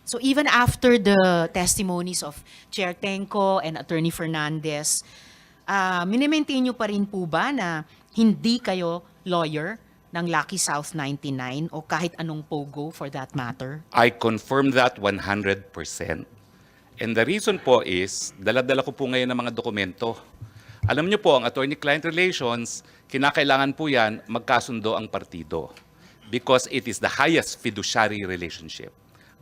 So even after the testimonies of Chair Tenco and Attorney Fernandez, minimaintain nyo pa rin po ba na hindi kayo lawyer ng Lucky South 99 o kahit anong POGO for that matter? I confirm that 100%. And the reason po is, dala-dala ko po ngayon ng mga dokumento. Alam niyo po, ang attorney-client relations, kinakailangan po yan magkasundo ang partido because it is the highest fiduciary relationship.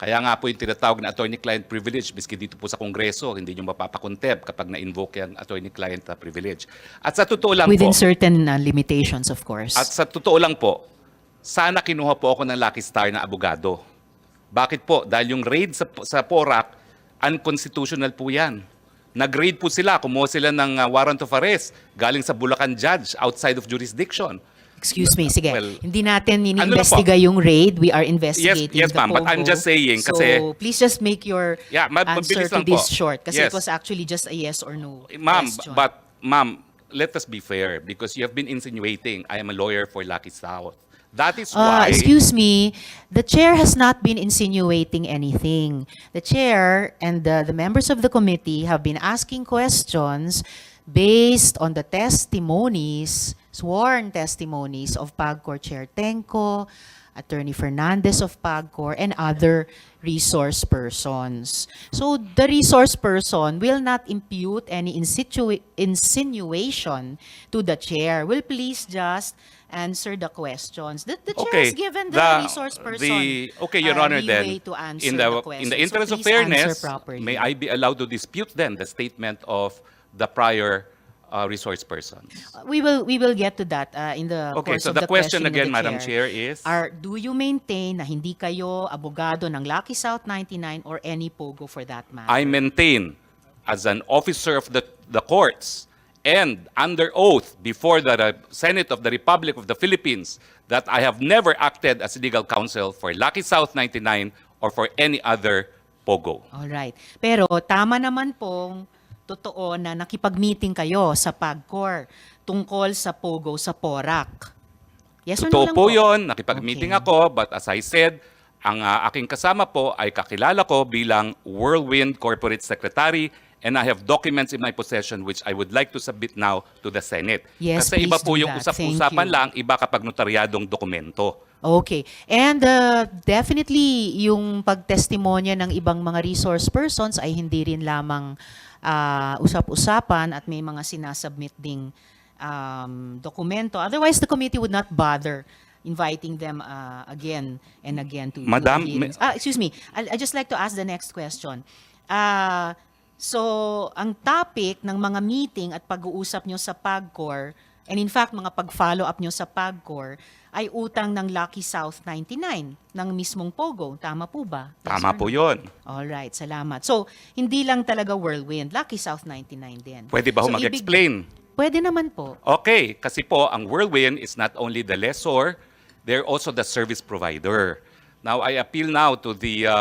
Kaya nga po yung tinatawag na attorney-client privilege, miski dito po sa Kongreso, hindi nyo mapapakontep kapag na-invoke yung attorney-client privilege. At sa totoo lang Within po, certain limitations, of course. at sa totoo lang po, sana kinuha po ako ng Lucky Star na abogado. Bakit po? Dahil yung raid sa PORAC, unconstitutional po yan. Nag-raid po sila, kumuha sila ng warrant of arrest galing sa Bulacan judge outside of jurisdiction. Excuse me, sige. Well, Hindi natin ano na ini-investiga yung raid. We are investigating Yes, the ma'am, but POGO. I'm just saying kasi- So, please just make your Yeah, answer mabilis to lang this po. short. Kasi it Yes. was actually just a yes or no Ma'am, question. but ma'am, let us be fair because you have been insinuating I am a lawyer for Lucky South. That is why... Excuse me, the chair has not been insinuating anything. The chair and the members of the committee have been asking questions based on the testimonies, sworn testimonies of PAGCOR Chair Tenco, Attorney Fernandez of PAGCOR, and other resource persons. So the resource person will not impute any insinuation to the chair. Will please just answer the questions. The chair has given the resource person Okay, Your Honor, leeway then, to answer in the the questions. So interest of please answer fairness, properly. may I be allowed to dispute then the statement of the prior resource persons? We will get to that in the Okay, course so of the the question questioning of again, the Madam Chair, is... Do you maintain na hindi kayo abogado ng Lucky South 99 or any POGO for that matter? I maintain as an officer of the courts and under oath before the Senate of the Republic of the Philippines that I have never acted as legal counsel for Lucky South 99 or for any other POGO. Alright. Pero tama naman pong totoo na nakipag-meeting kayo sa PAGCOR tungkol sa POGO sa PORAC. Yes or no Totoo lang po yun, nakipag-meeting Okay. ako, but as I said, ang aking kasama po ay kakilala ko bilang Whirlwind Corporate Secretary and I have documents in my possession which I would like to submit now to the Senate. Yes, Kasi iba please po do yung that. usap-usapan Thank you. lang, iba kapag notaryadong dokumento. Okay. And definitely, yung pagtestimonya ng ibang mga resource persons ay hindi rin lamang usap-usapan at may mga sinasubmit ding dokumento. Otherwise, the committee would not bother inviting them again and again to Madam, hearings. Excuse me. I'd just like to ask the next question. So, ang topic ng mga meeting at pag-uusap nyo sa PAGCOR, and in fact, mga pag-follow up nyo sa PAGCOR, ay utang ng Lucky South 99 ng mismong POGO. Tama po ba? Yes Tama or po no? yun. Alright, salamat. So, hindi lang talaga Whirlwind, Lucky South 99 din. Pwede ba ho So, mag-explain? Pwede naman po. Okay, kasi po ang Whirlwind is not only the lessor, they're also the service provider. Now, I appeal now to the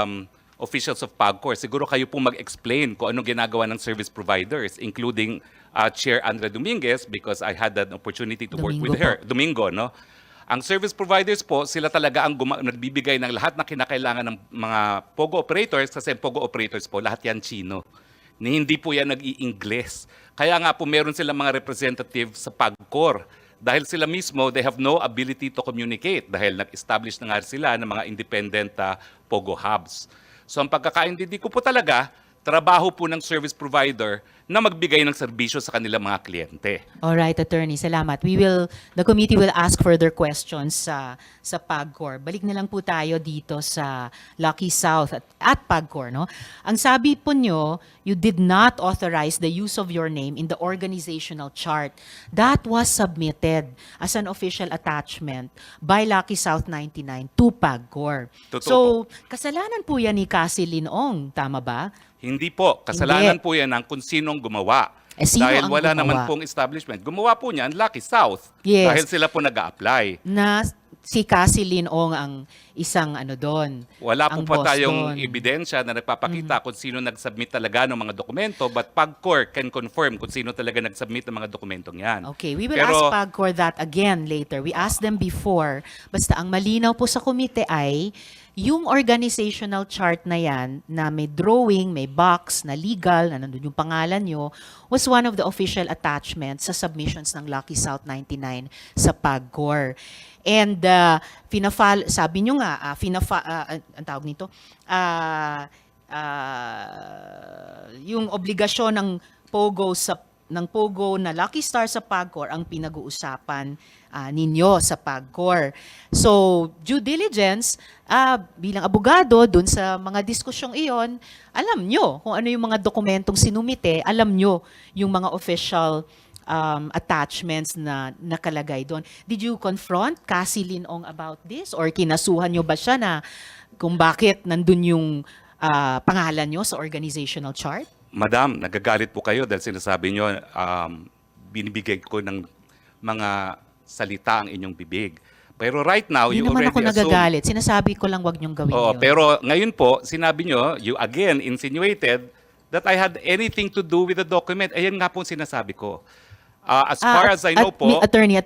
officials of PAGCOR. Siguro kayo po mag-explain kung anong ginagawa ng service providers, including Chair Andrea Dominguez, because I had an opportunity to work with Domingo her. Domingo, no? Ang service providers po, sila talaga ang nagbibigay ng lahat na kinakailangan ng mga POGO operators kasi POGO operators po, lahat yan Chino. Hindi po yan nag-i-Ingles. Kaya nga po meron silang mga representative sa PAGCOR. Dahil sila mismo, they have no ability to communicate dahil nag-establish na nga sila ng mga independent POGO hubs. So ang pagkakaintindi ko po talaga, trabaho po ng service provider na magbigay ng serbisyo sa kanilang mga kliyente. Alright, attorney, salamat. The committee will ask further questions sa PAGCOR. Balik na lang po tayo dito sa Lucky South at PAGCOR, no? Ang sabi po nyo, you did not authorize the use of your name in the organizational chart. That was submitted as an official attachment by Lucky South 99 to PAGCOR. Totoo So, kasalanan po yan ni Cassie Linong, tama ba? Hindi po. Kasalanan Hindi. po yan ng kung sinong gumawa. Sino Dahil ang wala gumawa? naman pong establishment. Gumawa po niyan Lucky South. Yes. Dahil sila po nag-a-apply. Na si Cassie Linong ang isang doon. Wala ang po pa boss tayong doon. ebidensya na nagpapakita kung sino nag-submit talaga ng mga dokumento, but PAGCOR can confirm kung sino talaga nag-submit ng mga dokumentong yan. Okay, we will Pero- ask PAGCOR that again later. We asked them before. Basta ang malinaw po sa komite ay yung organizational chart na yan, na may drawing, may box, na legal, na nandun yung pangalan nyo, was one of the official attachments sa submissions ng Lucky South 99 sa PAGCOR. And sabi nyo nga, ang tawag nito, yung obligasyon ng Pogo na Lucky Star sa PAGCOR ang pinag-uusapan ninyo sa PAGCOR. So, due diligence, bilang abogado, dun sa mga diskusyong iyon, alam nyo kung ano yung mga dokumentong sinumite, alam nyo yung mga official attachments na nakalagay doon. Did you confront Cassie Linong about this? Or kinasuhan nyo ba siya na kung bakit nandun yung pangalan nyo sa organizational chart? Madam, nagagalit po kayo dahil sinasabi nyo, binibigay ko ng mga salita ang inyong bibig. Pero right now, Hindi you naman already ako assume... nagagalit. Sinasabi ko lang wag niyong gawin Oo, yun. pero ngayon po, sinabi nyo, you again insinuated that I had anything to do with the document. Ayan nga po ang sinasabi ko. As far as I know po... Attorney,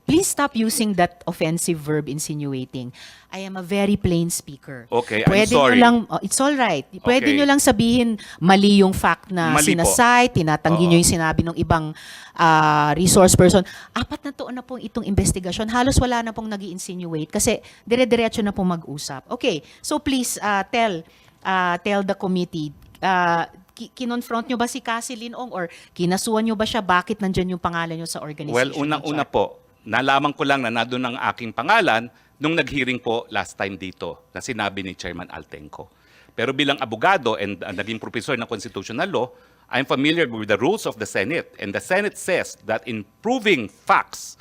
please stop using that offensive verb insinuating. I am a very plain speaker. Okay, I'm Pwede sorry. Nyo lang, it's all right. Pwede Okay. nyo lang sabihin mali yung fact na Mali po. sinasite, tinatanggi Oo. nyo yung sinabi ng ibang resource person. 4 na taon na pong itong investigasyon. Halos wala na pong nag-insinuate kasi dire-diretso na pong mag-usap. Okay, so please tell the committee, kinonfront nyo ba si Cassie Linong or kinasuhan nyo ba siya? Bakit nandyan yung pangalan nyo sa organization? Well, unang-una po, nalaman ko lang na nandun ang aking pangalan nung nag-hearing po last time dito na sinabi ni Chairman Altenco. Pero bilang abogado and naging professor ng constitutional law, I'm familiar with the rules of the Senate. And the Senate says that in proving facts,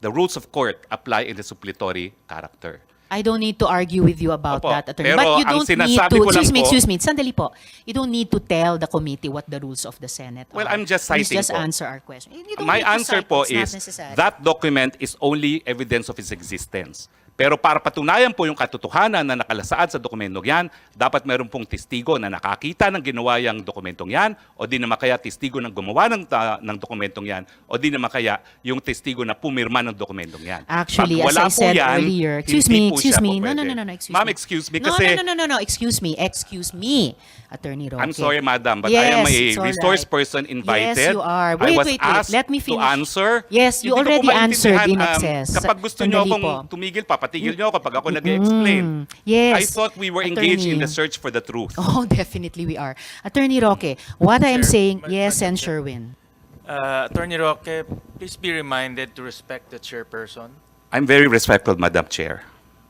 the rules of court apply in the suppletory character. I don't need to argue with you about Opo. that, attorney. Pero But you ang don't need sinasabi to, ko lang excuse po- me, sandali po. You don't need to tell the committee what the rules of the Senate Well, are. I'm just Please citing just po. answer our question. You don't My need to answer cite, po it's not is necessary. that document is only evidence of its existence. Pero para patunayan po yung katotohanan na nakalasaad sa dokumentong yan, dapat meron pong testigo na nakakita ng ginawa yung dokumentong yan, o di naman kaya testigo ng gumawa ng dokumentong yan, o di naman kaya yung testigo na pumirma ng dokumentong yan. Actually, Pag as wala I po said yan, earlier, hindi po siya po No, pwede. excuse Ma'am, me. excuse me kasi No, excuse me, Attorney Roque. I'm sorry, madam, but I am Yes, a it's all resource right. person invited. Yes, you are. I was Wait. asked Let me to finish. answer. Yes, you Hindi ko po already answered in maintindihan, excess. Kapag gusto niyo Sandali akong po. tumigil, papatigil niyo ako kapag ako nag-explain. Yes. I thought we were engaged in Attorney. the search for the truth. Oh, definitely we are. Attorney Roque, what I am Chair, saying, Madam yes, and Chair. Sherwin. Attorney Roque, please be reminded to respect the chairperson. I'm very respectful, Madam Chair.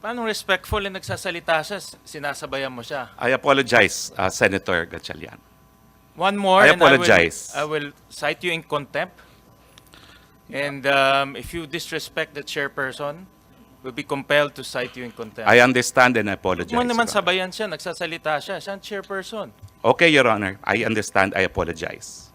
Paano respectful na nagsasalita siya, sinasabayan mo siya? I apologize, Senator Gatchalian. One more, I and apologize. I will cite you in contempt. And if you disrespect the chairperson, we'll be compelled to cite you in contempt. I understand and I apologize. Huwag mo naman Your Honor. sabayan siya, nagsasalita siya. Siya ang chairperson. Okay, Your Honor. I understand. I apologize.